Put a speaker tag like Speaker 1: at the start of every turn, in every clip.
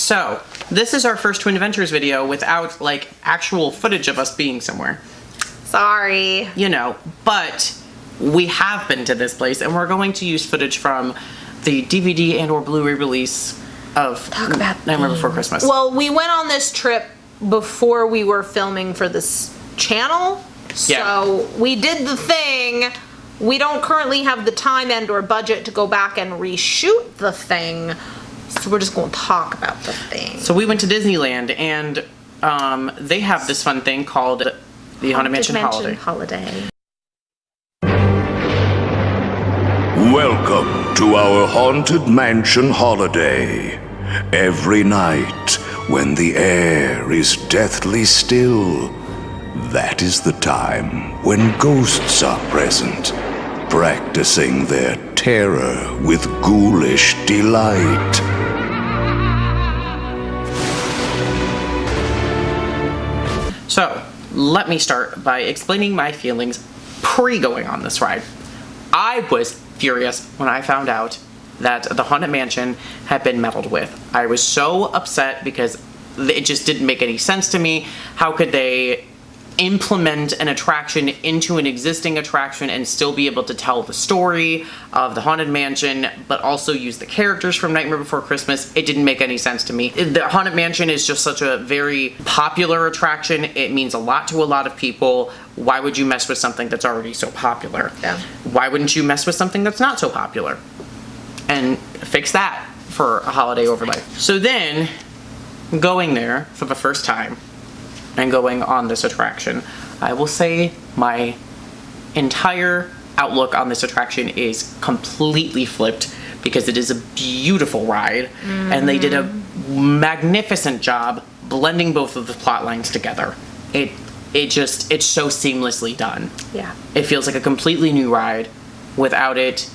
Speaker 1: So, this is our first Twinventures video without, like, actual footage of us being somewhere.
Speaker 2: Sorry.
Speaker 1: You know, but we have been to this place, and we're going to use footage from the DVD and or Blu-ray release of Nightmare Before Christmas.
Speaker 2: Well, we went on this trip before we were filming for this channel, so we did the thing. We don't currently have the time and or budget to go back and reshoot the thing, so we're just going to talk about the thing.
Speaker 1: So we went to Disneyland, and they have this fun thing called the Haunted Mansion Holiday.
Speaker 3: Welcome to our Haunted Mansion Holiday. Every night, when the air is deathly still, that is the time when ghosts are present, practicing their terror with ghoulish delight.
Speaker 1: So, let me start by explaining my feelings pre-going on this ride. I was furious when I found out that the Haunted Mansion had been meddled with. I was so upset because it just didn't make any sense to me. How could they implement an attraction into an existing attraction and still be able to tell the story of the Haunted Mansion, but also use the characters from Nightmare Before Christmas? It didn't make any sense to me. The Haunted Mansion is just such a very popular attraction. It means a lot to a lot of people. Why would you mess with something that's already so popular?
Speaker 2: Yeah.
Speaker 1: Why wouldn't you mess with something that's not so popular? And fix that for a holiday overlay. So then, going there for the first time and going on this attraction, I will say my entire outlook on this attraction is completely flipped because it is a beautiful ride and they did a magnificent job blending both of the plot lines together. It's so seamlessly done.
Speaker 2: Yeah.
Speaker 1: It feels like a completely new ride without it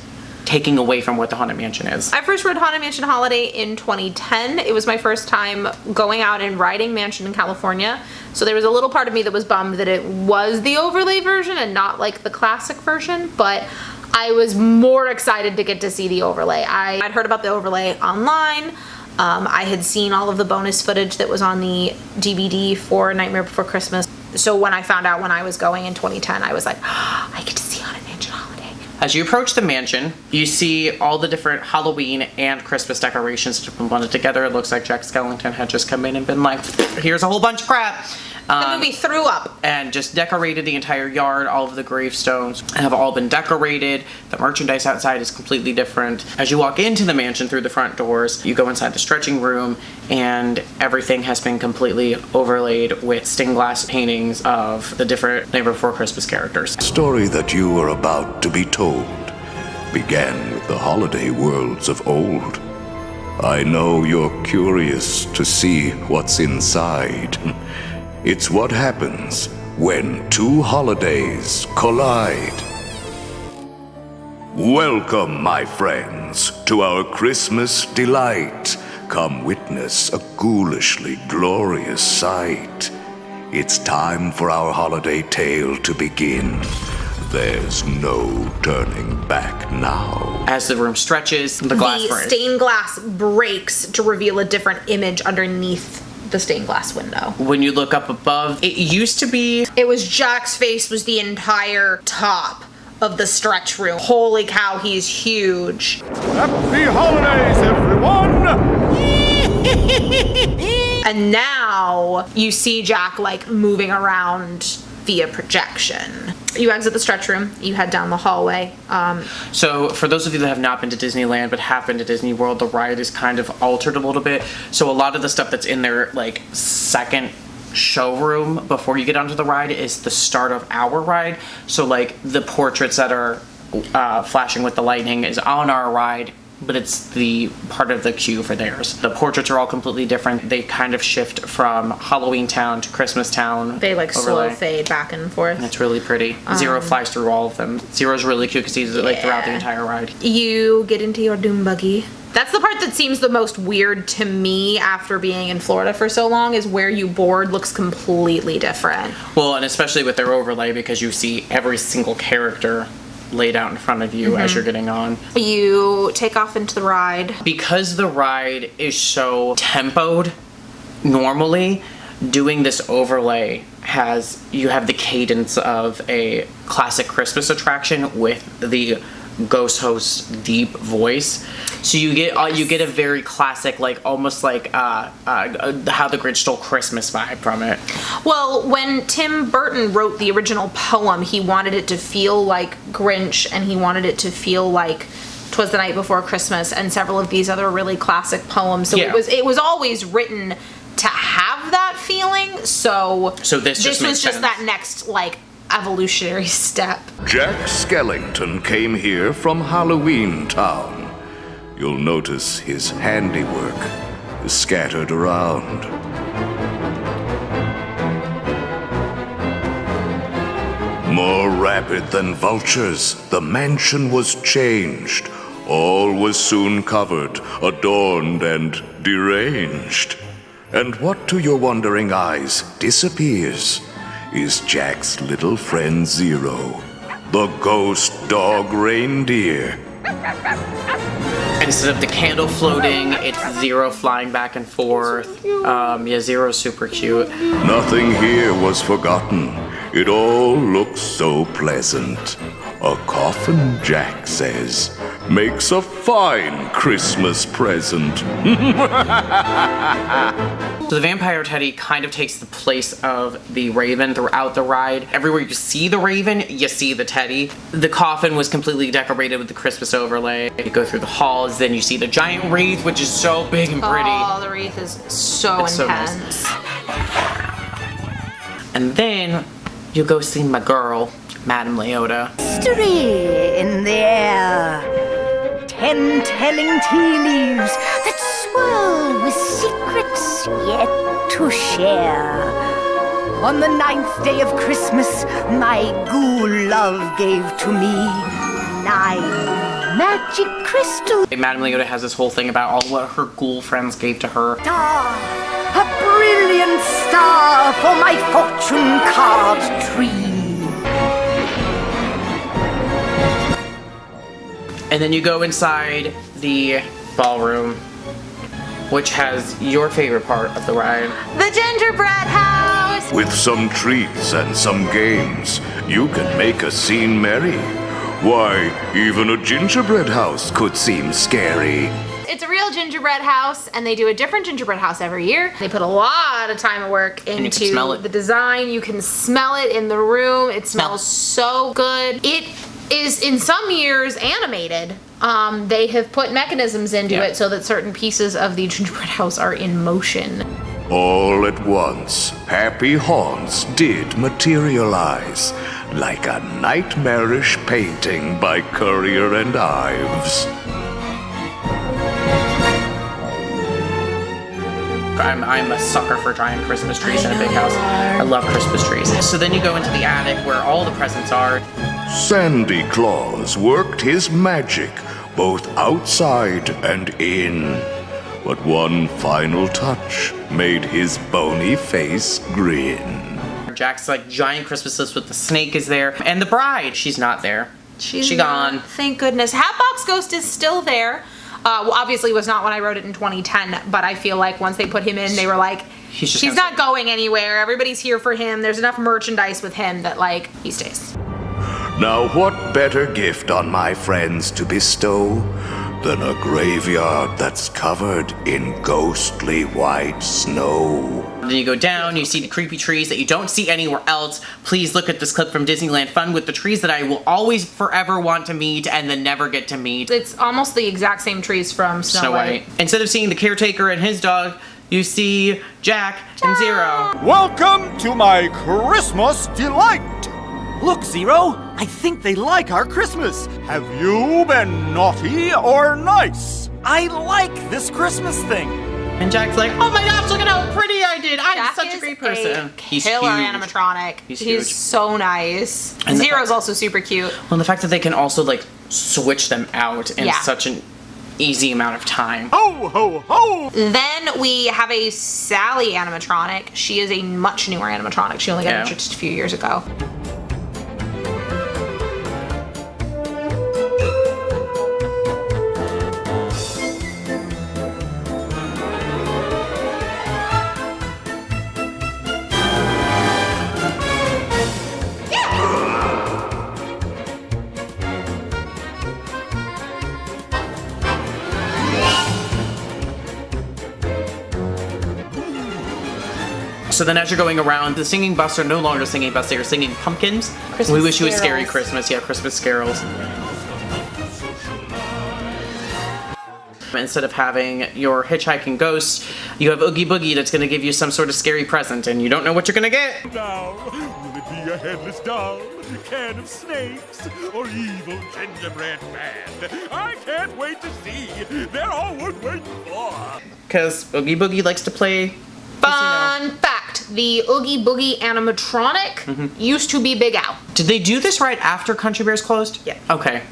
Speaker 1: taking away from what the Haunted Mansion is.
Speaker 2: I first rode Haunted Mansion Holiday in 2010. It was my first time going out and riding Mansion in California. So there was a little part of me that was bummed that it was the overlay version and not like the classic version, but I was more excited to get to see the overlay. I'd heard about the overlay online. I had seen all of the bonus footage that was on the DVD for Nightmare Before Christmas. So when I found out when I was going in 2010, I was like, oh, I get to see Haunted Mansion Holiday.
Speaker 1: As you approach the mansion, you see all the different Halloween and Christmas decorations that have been blended together. It looks like Jack Skellington had just come in and been like, here's a whole bunch of crap.
Speaker 2: The movie threw up.
Speaker 1: And just decorated the entire yard. All of the gravestones have all been decorated. The merchandise outside is completely different. As you walk into the mansion through the front doors, you go inside the stretching room, and everything has been completely overlaid with stained glass paintings of the different Nightmare Before Christmas characters.
Speaker 3: The story that you are about to be told began with the holiday worlds of old. I know you're curious to see what's inside. It's what happens when two holidays collide. Welcome, my friends, to our Christmas delight. Come witness a ghoulishly glorious sight. It's time for our holiday tale to begin. There's no turning back now.
Speaker 1: As the room stretches, the glass breaks.
Speaker 2: The stained glass breaks to reveal a different image underneath the stained glass window.
Speaker 1: When you look up above, it used to be...
Speaker 2: It was Jack's face was the entire top of the stretch room. Holy cow, he's huge.
Speaker 4: Happy holidays, everyone!
Speaker 2: And now you see Jack like moving around via projection. You exit the stretch room, you head down the hallway.
Speaker 1: So for those of you that have not been to Disneyland but have been to Disney World, the ride is kind of altered a little bit. So a lot of the stuff that's in their like second showroom before you get onto the ride is the start of our ride. So like the portraits that are flashing with the lightning is on our ride, but it's the part of the queue for theirs. The portraits are all completely different. They kind of shift from Halloween Town to Christmas Town.
Speaker 2: They like
Speaker 1: overlay.
Speaker 2: slow fade back and forth.
Speaker 1: And it's really pretty. Zero flies through all of them. Zero's really cute because he's like throughout the entire ride.
Speaker 2: You get into your doom buggy. That's the part that seems the most weird to me after being in Florida for so long, is where you board looks completely different.
Speaker 1: Well, and especially with their overlay, because you see every single character laid out in front of you as you're getting on.
Speaker 2: You take off into the ride.
Speaker 1: Because the ride is so tempoed, normally doing this overlay you have the cadence of a classic Christmas attraction with the ghost host's deep voice. So you get a very classic, like almost like How the Grinch Stole Christmas vibe from it.
Speaker 2: Well, when Tim Burton wrote the original poem, he wanted it to feel like Grinch, and he wanted it to feel like 'Twas the Night Before Christmas, and several of these other really classic poems. So
Speaker 1: Yeah.
Speaker 2: it was always written to have that feeling. So
Speaker 1: this just makes
Speaker 2: was just
Speaker 1: sense.
Speaker 2: that next like evolutionary step.
Speaker 3: Jack Skellington came here from Halloween Town. You'll notice his handiwork is scattered around. More rapid than vultures, the mansion was changed. All was soon covered, adorned, and deranged. And what to your wondering eyes disappears is Jack's little friend Zero, the ghost dog reindeer.
Speaker 1: Instead of the candle floating, it's Zero flying back and forth. Zero's super cute.
Speaker 3: Nothing here was forgotten. It all looks so pleasant. A coffin, Jack says, makes a fine Christmas present.
Speaker 1: So the vampire teddy kind of takes the place of the raven throughout the ride. Everywhere you see the raven, you see the teddy. The coffin was completely decorated with the Christmas overlay. You go through the halls, then you see the giant wreath, which is so big and pretty.
Speaker 2: Oh, the wreath is so
Speaker 1: It's so nice.
Speaker 2: intense.
Speaker 1: And then you go see my girl, Madame Leota.
Speaker 5: Mystery in the air. 10 telling tea leaves that swirl with secrets yet to share. On the 9th day of Christmas, my ghoul love gave to me 9 magic crystals.
Speaker 1: Madame Leota has this whole thing about all what her ghoul friends gave to her.
Speaker 5: Star, a brilliant star for my fortune card tree.
Speaker 1: And then you go inside the ballroom, which has your favorite part of the ride.
Speaker 2: The gingerbread house!
Speaker 3: With some treats and some games, you can make a scene merry. Why, even a gingerbread house could seem scary.
Speaker 2: It's a real gingerbread house, and they do a different gingerbread house every year. They put a lot of time and work
Speaker 1: you can
Speaker 2: into
Speaker 1: smell it.
Speaker 2: the design. You can smell it in the room. It smells so good. It is in some years animated. They have put mechanisms into it so that certain pieces of the gingerbread house are in motion.
Speaker 3: All at once, happy haunts did materialize, like a nightmarish painting by Currier and Ives.
Speaker 1: I'm a sucker for giant Christmas trees in a big house. I love Christmas trees. So then you go into the attic where all the presents are.
Speaker 3: Sandy Claus worked his magic both outside and in. But one final touch made his bony face grin.
Speaker 1: Jack's like giant Christmas list with the snake is there. And the bride, she's not there. She
Speaker 2: not-
Speaker 1: gone.
Speaker 2: Thank goodness. Hatbox Ghost is still there. Well, obviously was not when I wrote it in 2010, but I feel like once they put him in, they were like, he's not going anywhere. Everybody's here for him. There's enough merchandise with him that, like, he stays.
Speaker 3: Now what better gift on my friends to bestow than a graveyard that's covered in ghostly white snow?
Speaker 1: Then you go down, you see the creepy trees that you don't see anywhere else. Please look at this clip from Disneyland Fun with the trees that I will always forever want to meet and then never get to meet.
Speaker 2: It's almost the exact same trees from Snow White.
Speaker 1: Instead of seeing the caretaker and his dog, you see Jack and Zero.
Speaker 4: Welcome to my Christmas delight.
Speaker 6: Look, Zero, I think they like our Christmas.
Speaker 4: Have you been naughty or nice?
Speaker 6: I like this Christmas thing.
Speaker 1: And Jack's like, oh my gosh, look at how pretty I did. I'm
Speaker 2: Jack
Speaker 1: such a
Speaker 2: is
Speaker 1: great person. He's
Speaker 2: killer
Speaker 1: huge.
Speaker 2: animatronic.
Speaker 1: He's huge.
Speaker 2: So nice.
Speaker 1: And the
Speaker 2: Zero's
Speaker 1: fact-
Speaker 2: also super cute.
Speaker 1: Well, the fact that they can also like switch them out in
Speaker 2: Yeah.
Speaker 1: such an easy amount of time.
Speaker 4: Ho, ho, ho!
Speaker 2: Then we have a Sally animatronic. She is a much newer animatronic. She only got introduced a few years ago.
Speaker 1: So then as you're going around, the singing busts are no longer singing busts, they are singing pumpkins.
Speaker 2: Christmas
Speaker 1: We wish you a scary
Speaker 2: carols.
Speaker 1: Christmas. Yeah, Christmas carols. Instead of having your hitchhiking ghost, you have Oogie Boogie that's going to give you some sort of scary present, and you don't know what you're going to get.
Speaker 4: Now, will it be a headless doll, can of snakes, or evil gingerbread man? I can't wait to see. They're all worth waiting for.
Speaker 1: Because Oogie Boogie likes to play.
Speaker 2: Fun fact, the Oogie Boogie animatronic used to be Big Al.
Speaker 1: Did they do this right after Country Bears closed?
Speaker 2: Yeah.
Speaker 1: Okay.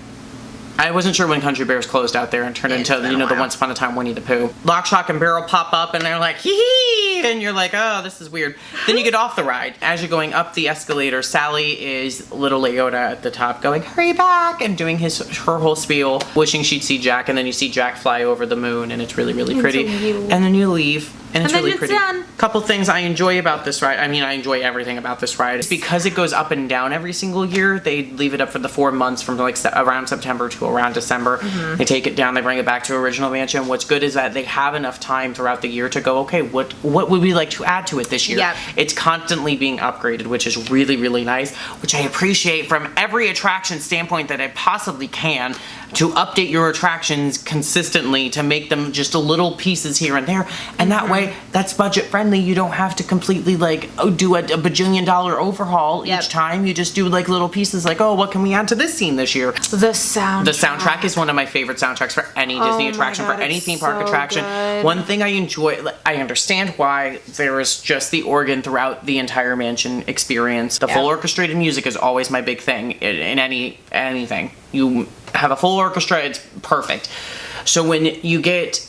Speaker 1: I wasn't sure when Country Bears closed out there and turned
Speaker 2: It's
Speaker 1: into,
Speaker 2: been
Speaker 1: you know,
Speaker 2: a
Speaker 1: the
Speaker 2: while.
Speaker 1: Once Upon a Time Winnie the Pooh. Lock, Shock, and Barrel pop up and they're like, hee hee! And you're like, oh, this is weird. Then you get off the ride. As you're going up the escalator, Sally is little Leota at the top going, hurry back! And doing her whole spiel, wishing she'd see Jack, and then you see Jack fly over the moon, and it's really, really pretty. And then you leave. And it's
Speaker 2: then
Speaker 1: really
Speaker 2: it's
Speaker 1: pretty.
Speaker 2: done.
Speaker 1: Couple things I enjoy about this ride. I mean, I enjoy everything about this ride. It's because it goes up and down every single year. They leave it up for the 4 months from like around September to around December. They take it down, they bring it back to original mansion. What's good is that they have enough time throughout the year to go, okay, what would we like to add to it this year?
Speaker 2: Yep.
Speaker 1: It's constantly being upgraded, which is really, really nice, which I appreciate from every attraction standpoint that I possibly can, to update your attractions consistently, to make them just a little pieces here and there, and that way that's budget friendly. You don't have to completely like do a bajillion dollar overhaul each time. You just do like little pieces like, oh, what can we add to this scene this year?
Speaker 2: The soundtrack.
Speaker 1: The soundtrack is one of my favorite soundtracks for any Disney attraction,
Speaker 2: God,
Speaker 1: for any
Speaker 2: it's
Speaker 1: theme park
Speaker 2: so
Speaker 1: attraction.
Speaker 2: good.
Speaker 1: One thing I enjoy, I understand why there is just the organ throughout the entire mansion experience. The full orchestrated music is always my big thing in anything. You have a full orchestra, it's perfect. So when you get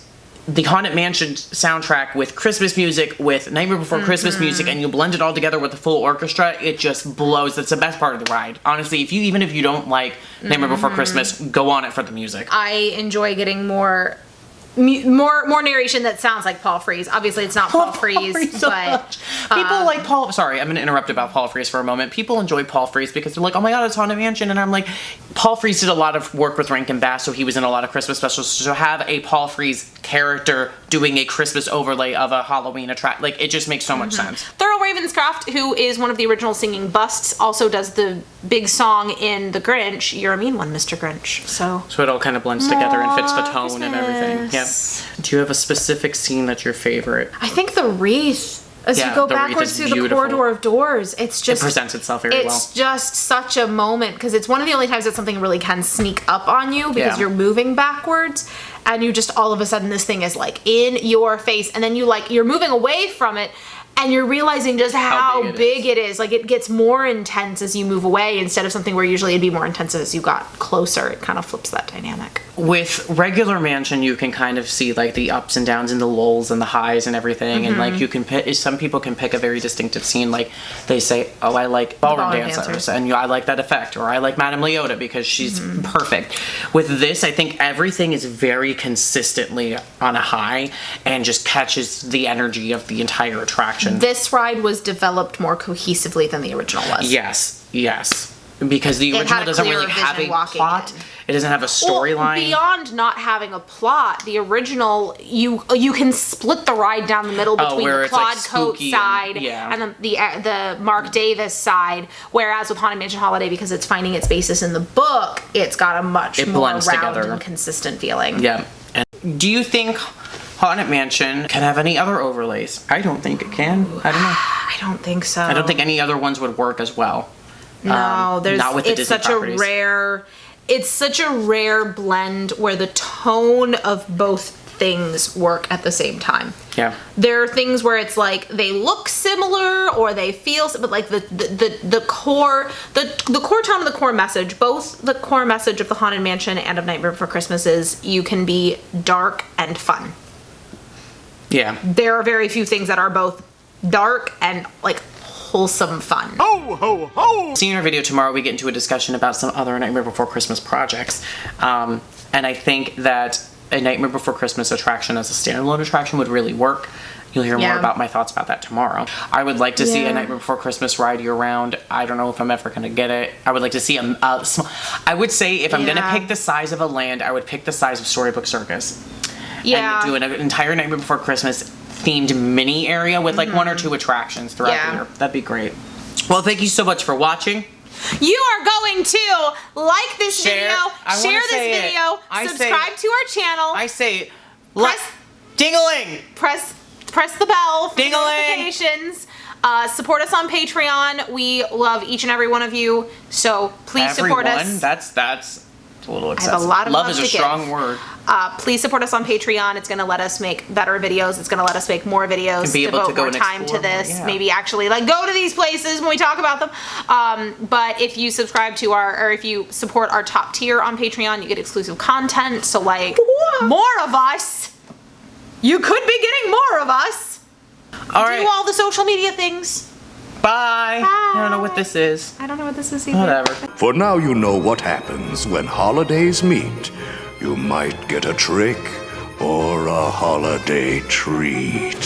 Speaker 1: the Haunted Mansion soundtrack with Christmas music, with Nightmare Before Christmas music, and you blend it all together with the full orchestra, it just blows. That's the best part of the ride. Honestly, even if you don't like Nightmare Before Christmas, go on it for the music.
Speaker 2: I enjoy getting more narration that sounds like Paul Frees. Obviously, it's not Paul Frees,
Speaker 1: so
Speaker 2: but
Speaker 1: much. People like Paul. Sorry, I'm going to interrupt about Paul Frees for a moment. People enjoy Paul Frees because they're like, oh my god, it's Haunted Mansion, and I'm like, Paul Frees did a lot of work with Rankin Bass, so he was in a lot of Christmas specials. So to have a Paul Frees character doing a Christmas overlay of a Halloween attraction, like, it just makes so much sense.
Speaker 2: Thurl Ravenscroft, who is one of the original singing busts, also does the big song in The Grinch, You're a Mean One, Mr. Grinch. So
Speaker 1: it all kind of blends together and fits the tone and everything.
Speaker 2: Christmas.
Speaker 1: Yep. Do you have a specific scene that's your favorite?
Speaker 2: I think the wreath. As
Speaker 1: Yeah,
Speaker 2: you go
Speaker 1: the wreath
Speaker 2: backwards
Speaker 1: is
Speaker 2: through the
Speaker 1: beautiful.
Speaker 2: corridor of doors, it's just
Speaker 1: It presents itself very well.
Speaker 2: It's just such a moment because it's one of the only times that something really can sneak up on you because
Speaker 1: Yeah.
Speaker 2: you're moving backwards and you just all of a sudden this thing is like in your face and then you're moving away from it and you're realizing just how big it is. Like, it gets more intense as you move away instead of something where usually it'd be more intense as you got closer. It kind of flips that dynamic.
Speaker 1: With regular mansion, you can kind of see like the ups and downs and the lulls and the highs and everything, and like you can pick. Some people can pick a very distinctive scene, like they say, "Oh, I like ballroom dancers," and I like that effect, or I like Madame Leota because she's perfect. With this, I think everything is very consistently on a high and just catches the energy of the entire attraction.
Speaker 2: This ride was developed more cohesively than the original was.
Speaker 1: Yes, because the
Speaker 2: It
Speaker 1: original
Speaker 2: had a
Speaker 1: doesn't
Speaker 2: clearer
Speaker 1: really have
Speaker 2: vision
Speaker 1: a
Speaker 2: walking
Speaker 1: plot.
Speaker 2: in.
Speaker 1: It doesn't have a storyline.
Speaker 2: Beyond not having a plot, the original you can split the ride down the middle between
Speaker 1: where
Speaker 2: the
Speaker 1: it's, like,
Speaker 2: Claude Coat
Speaker 1: spooky
Speaker 2: side
Speaker 1: and
Speaker 2: the Mark Davis side. Whereas with Haunted Mansion Holiday, because it's finding its basis in the book, it's got a much more
Speaker 1: blends
Speaker 2: round
Speaker 1: together.
Speaker 2: and consistent feeling.
Speaker 1: Yeah. And do you think Haunted Mansion can have any other overlays? I don't think it can. I don't know.
Speaker 2: I don't think so.
Speaker 1: I don't think any other ones would work as well.
Speaker 2: No,
Speaker 1: not with the
Speaker 2: it's
Speaker 1: Disney
Speaker 2: such
Speaker 1: properties.
Speaker 2: it's such a rare blend where the tone of both things work at the same time.
Speaker 1: Yeah.
Speaker 2: There are things where it's like they look similar or they feel, but like the core tone and the core message, both the core message of the Haunted Mansion and of Nightmare Before Christmas is you can be dark and fun.
Speaker 1: Yeah.
Speaker 2: There are very few things that are both dark and like wholesome fun.
Speaker 4: Ho, ho, ho!
Speaker 1: See in our video tomorrow, we get into a discussion about some other Nightmare Before Christmas projects. And I think that a Nightmare Before Christmas attraction as a standalone attraction would really work. You'll hear more about my thoughts about that tomorrow. I would like to see a Nightmare Before Christmas ride year-round. I don't know if I'm ever going to get it. I would like to see a small... I would say if I'm going to pick the size of a land, I would pick the size of Storybook Circus.
Speaker 2: Yeah.
Speaker 1: And do an entire Nightmare Before Christmas themed mini area with like 1 or 2 attractions throughout
Speaker 2: Yeah.
Speaker 1: the year. That'd be great. Well, thank you so much for watching.
Speaker 2: You are going to like this
Speaker 1: Share.
Speaker 2: video,
Speaker 1: I wanna
Speaker 2: share this
Speaker 1: say it.
Speaker 2: video,
Speaker 1: I
Speaker 2: subscribe to our channel,
Speaker 1: I say,
Speaker 2: Press-
Speaker 1: ding-a-ling.
Speaker 2: press the bell for
Speaker 1: Ding-a-ling.
Speaker 2: notifications. Support us on Patreon. We love each and every one of you, so please support us.
Speaker 1: That's a little
Speaker 2: I
Speaker 1: excessive.
Speaker 2: have a lot of love
Speaker 1: is
Speaker 2: to
Speaker 1: a
Speaker 2: give.
Speaker 1: strong word.
Speaker 2: Please support us on Patreon. It's going to let us make better videos. It's going to let us make more videos.
Speaker 1: And be able to
Speaker 2: devote
Speaker 1: go
Speaker 2: more
Speaker 1: and
Speaker 2: time to
Speaker 1: explore more,
Speaker 2: this.
Speaker 1: yeah.
Speaker 2: Maybe actually like go to these places when we talk about them. But if you subscribe to or if you support our top tier on Patreon, you get exclusive content. So like more of us. You could be getting more of us.
Speaker 1: All right.
Speaker 2: Do all the social media things.
Speaker 1: Bye. I don't know what this is.
Speaker 2: I don't know what this is either.
Speaker 1: Whatever.
Speaker 3: For now you know what happens when holidays meet. You might get a trick or a holiday treat.